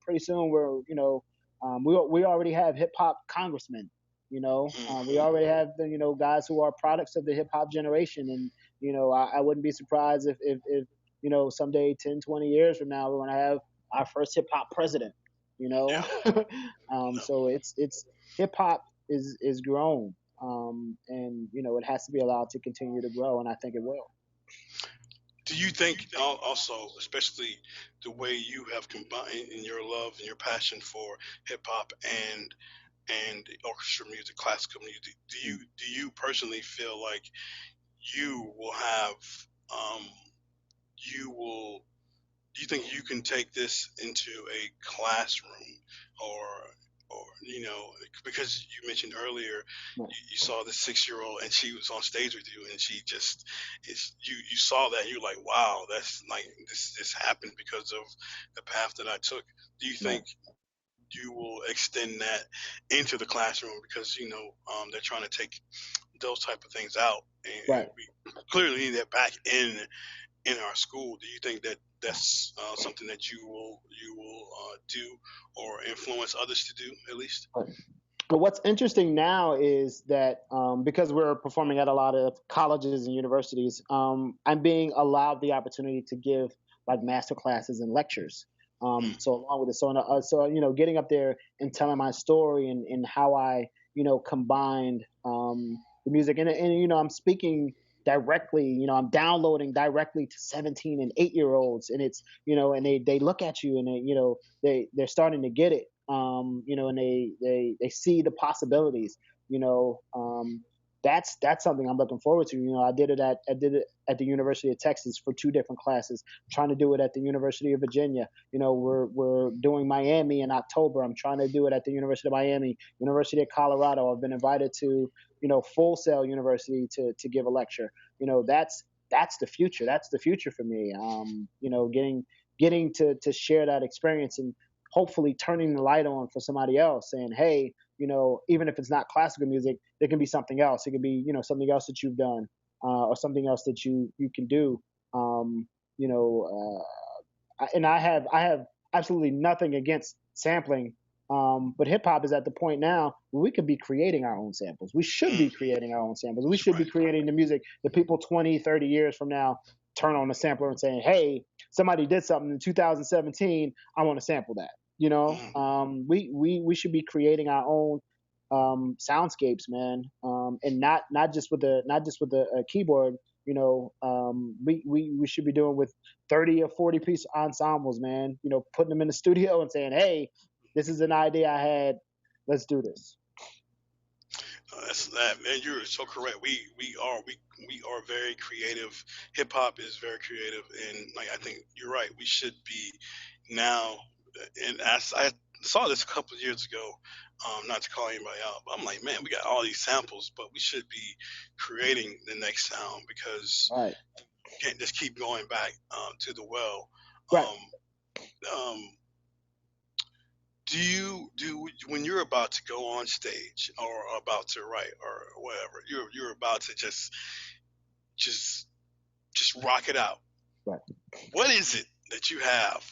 Speaker 2: pretty soon we already have hip hop congressmen. We
Speaker 1: Hmm.
Speaker 2: already have the guys who are products of the hip hop generation, and I wouldn't be surprised if someday 10, 20 years from now we're gonna have our first hip hop president. You know,
Speaker 1: Yeah. No.
Speaker 2: so it's hip hop is grown, and it has to be allowed to continue to grow, and I think it will.
Speaker 1: do you think also, especially the way you have combined in your love and your passion for hip hop and orchestra music, classical music, do you personally feel like you will have um, you will do you think you can take this into a classroom or because you mentioned earlier you saw the 6 year old and she was on stage with you and she just you saw that and you're like, wow, that's like this happened because of the path that I took. Do you
Speaker 2: Right.
Speaker 1: think you will extend that into the classroom because they're trying to take those type of things out and
Speaker 2: Right.
Speaker 1: we clearly need that back in our school? Do you think that that's something that you will do or influence others to do at least?
Speaker 2: Right. But what's interesting now is that because we're performing at a lot of colleges and universities, I'm being allowed the opportunity to give like master classes and lectures.
Speaker 1: Mm,
Speaker 2: So along with it, so getting up there and telling my story and how I combined the music and I'm speaking directly. I'm downloading directly to 17 and 8 year olds, and it's and they look at you and they're starting to get it, and they see the possibilities. You know, that's something I'm looking forward to. I did it at the University of Texas for two different classes. I'm trying to do it at the University of Virginia. We're doing Miami in October. I'm trying to do it at the University of Miami, University of Colorado. I've been invited to Full Sail University to give a lecture. That's the future. That's the future for me. Getting to share that experience and hopefully turning the light on for somebody else, saying, hey, even if it's not classical music, there can be something else. It could be, something else that you've done, or something else that you can do. Um, you know, and I have absolutely nothing against sampling. But hip hop is at the point now where we could be creating our own samples. We should be
Speaker 1: mm,
Speaker 2: creating our own samples. We
Speaker 1: that's
Speaker 2: should be
Speaker 1: right.
Speaker 2: creating the music that people 20, 30 years from now turn on the sampler and saying, hey, somebody did something in 2017. I want to sample that.
Speaker 1: Mm,
Speaker 2: We should be creating our own soundscapes, man, and not just with a keyboard. We should be doing with 30 or 40 piece ensembles, man. Putting them in the studio and saying, hey, this is an idea I had. Let's do this.
Speaker 1: that's that, man. You're so correct. We are very creative. Hip hop is very creative, and like I think you're right. We should be now. And as I saw this a couple of years ago, not to call anybody out, but I'm like, man, we got all these samples, but we should be creating the next sound because
Speaker 2: Right.
Speaker 1: you can't just keep going back to the well.
Speaker 2: Right.
Speaker 1: Um, um, do you do when you're about to go on stage or about to write or whatever, you're about to just just rock it out?
Speaker 2: Right.
Speaker 1: What is it that you have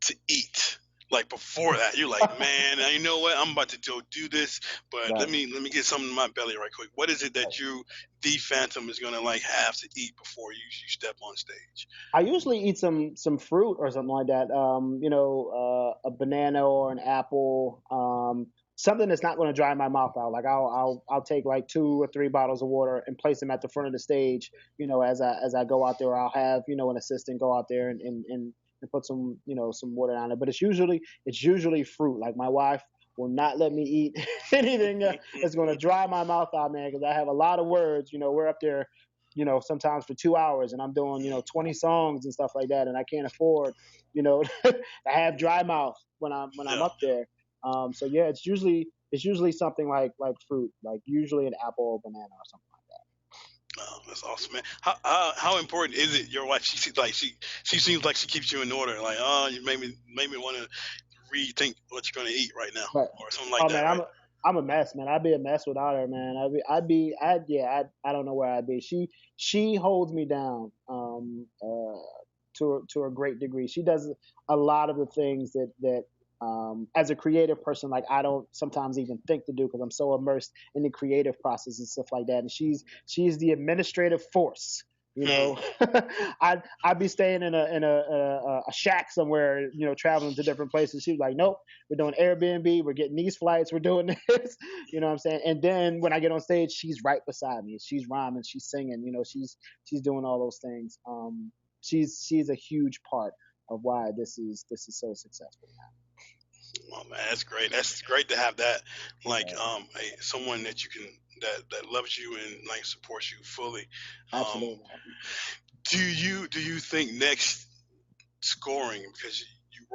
Speaker 1: to eat? Like before that, you're like, man, you know what? I'm about to go do this, but let
Speaker 2: Right.
Speaker 1: me let me get something in my belly right quick. What is it
Speaker 2: Right.
Speaker 1: that the Phantom, is gonna like have to eat before you step on stage?
Speaker 2: I usually eat some fruit or something like that. A banana or an apple. Something that's not going to dry my mouth out. Like I'll take like 2 or 3 bottles of water and place them at the front of the stage. As I go out there, I'll have an assistant go out there and put some water on it. But it's usually fruit. Like my wife will not let me eat anything that's going to dry my mouth out, man, because I have a lot of words. We're up there sometimes for 2 hours and I'm doing, 20 songs and stuff like that. And I can't afford, to have dry mouth when I'm
Speaker 1: Yeah.
Speaker 2: up there. So yeah, it's usually something like fruit, like usually an apple or banana or something
Speaker 1: Oh, that's awesome, man. How important is it? Your wife, she seems like she keeps you in order. Like, oh, you made me want to rethink what you're gonna eat right now,
Speaker 2: like that.
Speaker 1: or something like
Speaker 2: Oh
Speaker 1: that,
Speaker 2: man,
Speaker 1: right?
Speaker 2: I'm a mess, man. I'd be a mess without her, man. I don't know where I'd be. She holds me down, to a great degree. She does a lot of the things that as a creative person, like I don't sometimes even think to do because I'm so immersed in the creative process and stuff like that. And she's the administrative force. You
Speaker 1: Hmm.
Speaker 2: know, I'd be staying in a shack somewhere, traveling to different places. She was like, nope, we're doing Airbnb. We're getting these flights. We're doing this. You know what I'm saying? And then when I get on stage, she's right beside me. She's rhyming. She's singing. She's doing all those things. she's a huge part of why this is so successful
Speaker 1: Oh man, that's great. That's great to have that, like,
Speaker 2: now.
Speaker 1: someone that you can that loves you and like supports you fully. Um,
Speaker 2: Absolutely.
Speaker 1: do you think next scoring, because you've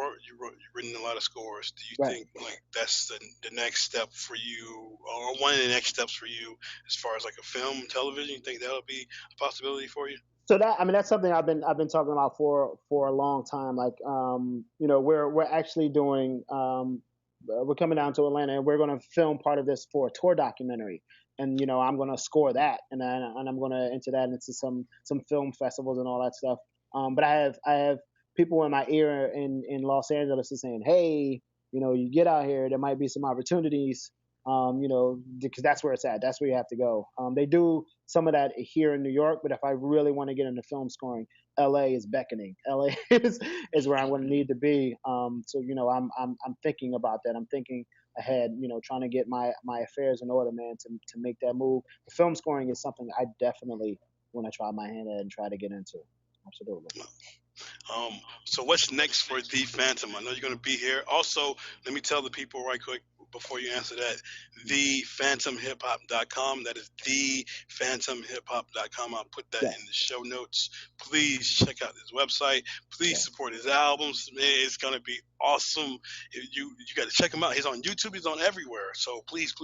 Speaker 1: written a lot of scores, do you
Speaker 2: Right.
Speaker 1: think like that's the next step for you, or one of the next steps for you as far as like a film, television? You think that'll be a possibility for you?
Speaker 2: So that's something I've been talking about for a long time. Like, we're actually doing, we're coming down to Atlanta, and we're going to film part of this for a tour documentary. And I'm going to score that, and I'm going to enter that into some film festivals and all that stuff. But I have people in my ear in Los Angeles is saying, hey, you get out here, there might be some opportunities. Because that's where it's at. That's where you have to go. They do some of that here in New York, but if I really want to get into film scoring, LA is beckoning. LA is where I'm going to need to be. So I'm thinking about that. I'm thinking ahead. Trying to get my affairs in order, man, to make that move. The film scoring is something I definitely want to try my hand at and try to get into. Absolutely.
Speaker 1: So what's next for The Phantom? I know you're going to be here. Also, let me tell the people right quick before you answer that, thephantomhiphop.com. That is thephantomhiphop.com. I'll put that
Speaker 2: Yes.
Speaker 1: in the show notes. Please check out his website. Please
Speaker 2: Yes.
Speaker 1: support his albums. Man, it's going to be awesome. You got to check him out. He's on YouTube. He's on everywhere. So please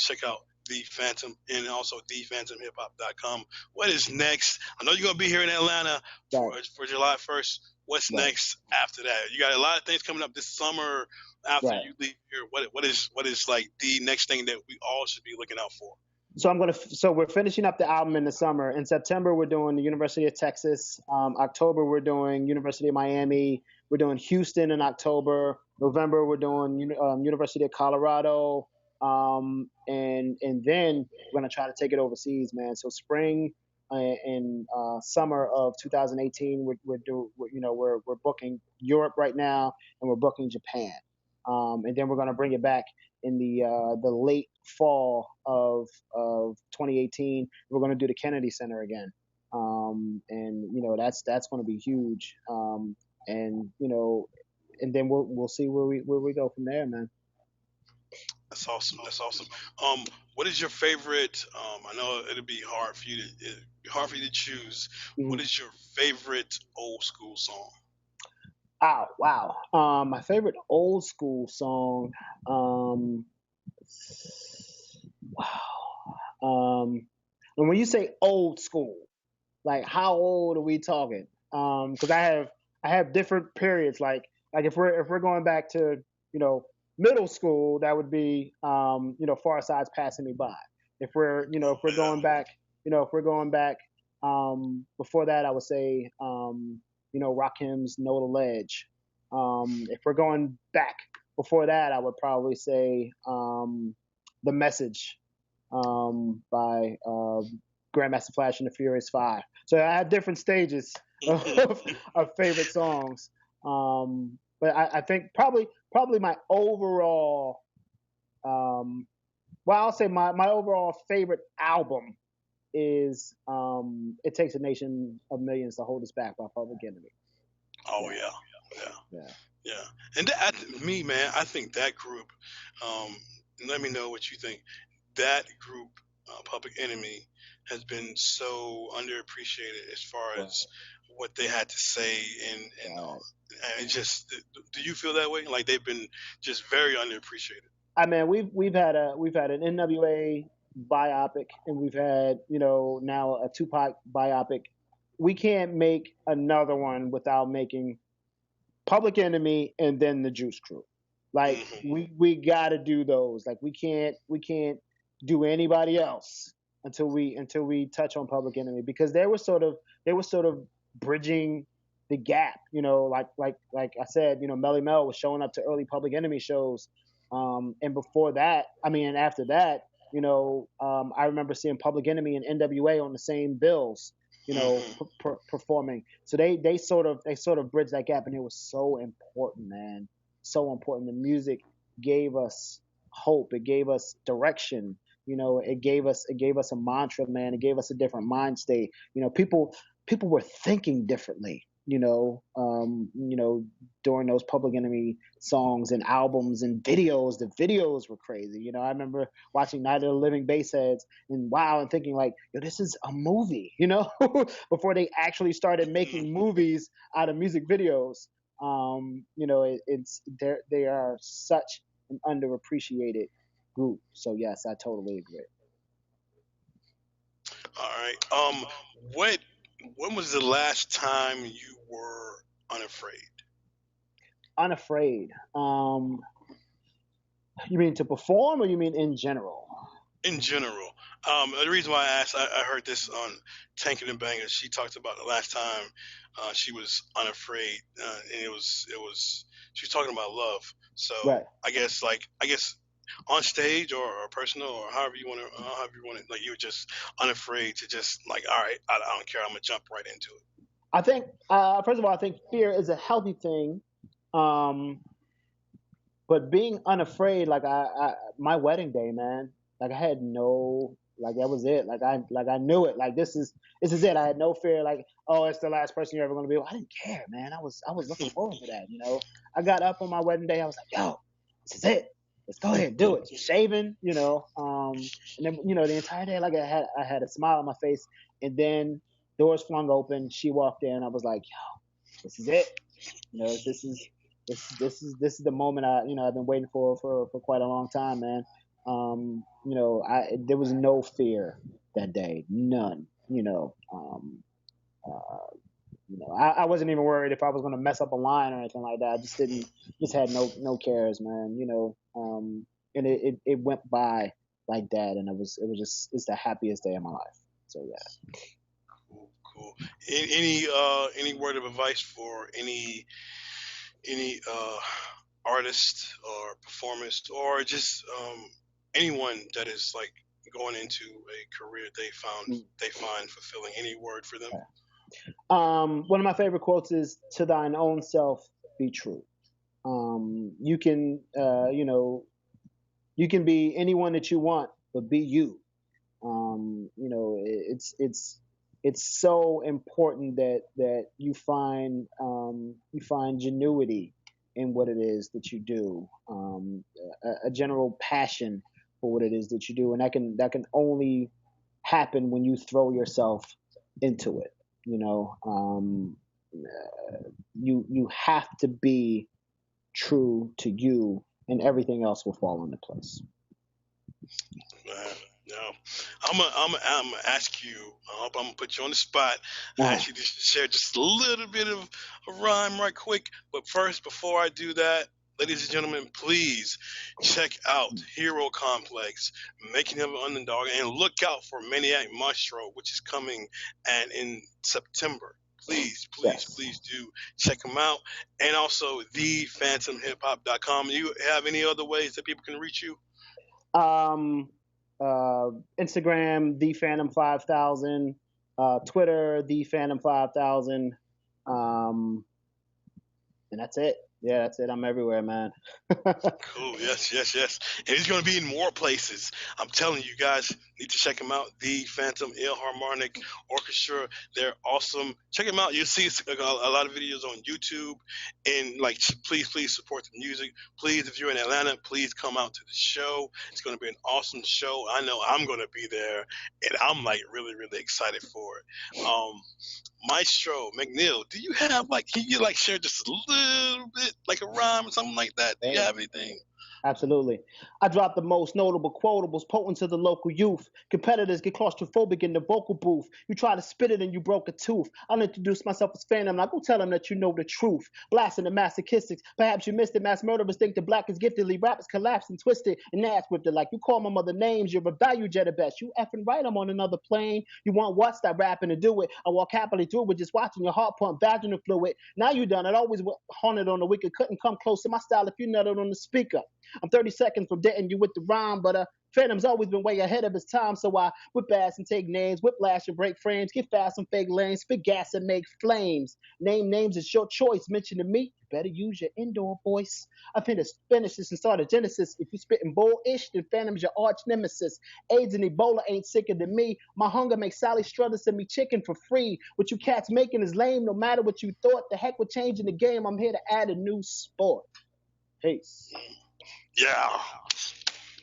Speaker 1: check out The Phantom, and also thephantomhiphop.com. What is next? I know you're going to be here in Atlanta for,
Speaker 2: Right.
Speaker 1: for July 1st. What's
Speaker 2: Right.
Speaker 1: next after that? You got a lot of things coming up this summer after
Speaker 2: Right.
Speaker 1: you leave here. What is like the next thing that we all should be looking out for?
Speaker 2: So we're finishing up the album in the summer. In September, we're doing the University of Texas. October, we're doing University of Miami. We're doing Houston in October. November, we're doing University of Colorado. And then we're gonna try to take it overseas, man. So spring and summer of 2018, we're booking Europe right now, and we're booking Japan. And then we're gonna bring it back in the late fall of 2018. We're going to do the Kennedy Center again, and that's going to be huge. And and then we'll see where we go from there, man.
Speaker 1: That's awesome. That's awesome. What is your favorite? I know it'll be hard for you to choose. What
Speaker 2: Mhm.
Speaker 1: is your favorite old school song?
Speaker 2: Oh, wow. My favorite old school song. Um, wow. And when you say old school, like how old are we talking? Because I have different periods. Like if we're going back to middle school, that would be Far Side's Passing Me By. If we're going
Speaker 1: Yeah.
Speaker 2: back, before that, I would say Rakim's Know the Ledge. If we're going back before that, I would probably say The Message by Grandmaster Flash and the Furious Five. So I have different stages of favorite songs. But I think probably my overall, I'll say my overall favorite album is "It Takes a Nation of Millions to Hold Us Back" by Public Enemy.
Speaker 1: Oh
Speaker 2: Yeah,
Speaker 1: yeah. Yeah.
Speaker 2: yeah.
Speaker 1: Yeah. And me, man, I think that group. Um, Let me know what you think. That group, Public Enemy, has been so underappreciated as far
Speaker 2: Right,
Speaker 1: as what they had to say, and
Speaker 2: right.
Speaker 1: and just, do you feel that way? Like they've been just very underappreciated.
Speaker 2: I mean, we've had an NWA biopic, and we've had now a Tupac biopic. We can't make another one without making Public Enemy and then the Juice Crew. Like
Speaker 1: Hmm.
Speaker 2: we got to do those. Like we can't do anybody else until we touch on Public Enemy, because they were sort of bridging the gap. Like I said, Melly Mel was showing up to early Public Enemy shows, and before that, I mean, and after that, I remember seeing Public Enemy and NWA on the same bills,
Speaker 1: Hmm.
Speaker 2: performing. So they sort of bridged that gap, and it was so important, man. So important. The music gave us hope. It gave us direction. It gave us a mantra, man. It gave us a different mind state. People people were thinking differently. During those Public Enemy songs and albums and videos, the videos were crazy. I remember watching Night of the Living Bassheads and wow, and thinking like, yo, this is a movie, before they actually started making movies out of music videos. They are such an underappreciated group. So yes, I totally agree.
Speaker 1: All right. What when was the last time you were unafraid?
Speaker 2: Unafraid. You mean to perform, or you mean in general?
Speaker 1: In general. The reason why I asked, I heard this on Tanking and Bangers. She talked about the last time she was unafraid, and she was talking about love. So
Speaker 2: Right.
Speaker 1: I guess on stage or personal or however you want to, like you were just unafraid to just like, all right, I don't care, I'm gonna jump right into it.
Speaker 2: I think, first of all, I think fear is a healthy thing. But being unafraid, like my wedding day, man, like I had no, like that was it. Like I knew it. Like this is it. I had no fear. Like, oh, it's the last person you're ever gonna be with. I didn't care, man. I was looking forward to that. I got up on my wedding day. I was like, yo, this is it. Let's go ahead and do it. Just shaving, and then the entire day, like I had a smile on my face, and then doors flung open. She walked in. I was like, yo, this is it. This is the moment I've been waiting for quite a long time, man. There was no fear that day, none. I wasn't even worried if I was gonna mess up a line or anything like that. I just had no cares, man. And it went by like that, and it's the happiest day of my life. So yeah.
Speaker 1: Cool. Any word of advice for any artist or performance or just anyone that is like going into a career they find fulfilling? Any word for them?
Speaker 2: One of my favorite quotes is, "To thine own self be true." You can you can be anyone that you want, but be you. It's so important that you find genuity in what it is that you do, a general passion for what it is that you do, and that can only happen when you throw yourself into it. You have to be true to you, and everything else will fall into place.
Speaker 1: No, I'm gonna ask you. I'm gonna put you on the spot. Ask you to share just a little bit of a rhyme right quick. But first, before I do that, ladies and gentlemen, please check out Hero Complex, Making Him an Underdog, and look out for Maniac Maestro, which is coming and in September. Please do check them out. And also thephantomhiphop.com. You have any other ways that people can reach you?
Speaker 2: Instagram, the Phantom 5000, Twitter, the Phantom 5000, and that's it. Yeah, that's it. I'm everywhere, man.
Speaker 1: Cool. Yes. And he's going to be in more places. I'm telling you guys, need to check him out. The Phantom Ilharmonic Orchestra. They're awesome. Check him out. You'll see a lot of videos on YouTube. And please support the music. Please, if you're in Atlanta, please come out to the show. It's going to be an awesome show. I know I'm going to be there, and I'm like really, really excited for it. Maestro McNeil, do you have can you share just a little bit, like a rhyme or something like that? Do you have anything?
Speaker 2: Absolutely. I drop the most notable quotables, potent to the local youth. Competitors get claustrophobic in the vocal booth. You try to spit it and you broke a tooth. I'll introduce myself as Phantom. I go tell them that you know the truth. Blasting the masochistics. Perhaps you missed it. Mass murderers think the black is giftedly. Rappers collapsed and twisted and ass whipped it. Like you call my mother names. You're a value jet at best. You effing right, I'm on another plane. You want what? Stop rapping to do it. I walk happily through it with just watching your heart pump vaginal fluid. Now you done it. Always haunted on the wicked. Couldn't come close to my style if you nutted on the speaker. I'm 30 seconds from dating you with the rhyme, but Phantom's always been way ahead of his time, so I whip ass and take names, whiplash and break frames, get fast on fake lanes, spit gas and make flames. Name names is your choice. Mention to me, you better use your indoor voice. I finished this and started Genesis. If you spitting bull-ish, then Phantom's your arch nemesis. AIDS and Ebola ain't sicker than me. My hunger makes Sally Struthers send me chicken for free. What you cats making is lame, no matter what you thought. The heck with changing the game. I'm here to add a new sport. Peace.
Speaker 1: Yeah,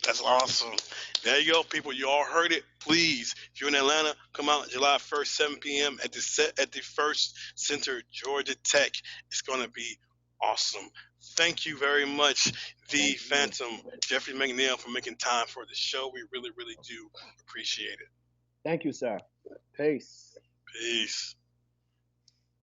Speaker 1: that's awesome. There you go, people. You all heard it. Please, if you're in Atlanta, come out July 1st, 7 p.m. at the First Center, Georgia Tech. It's gonna be awesome. Thank you very much, the Phantom, Jeffrey McNeil, for making time for the show. We really, really do appreciate it.
Speaker 2: Thank you, sir. Peace.
Speaker 1: Peace.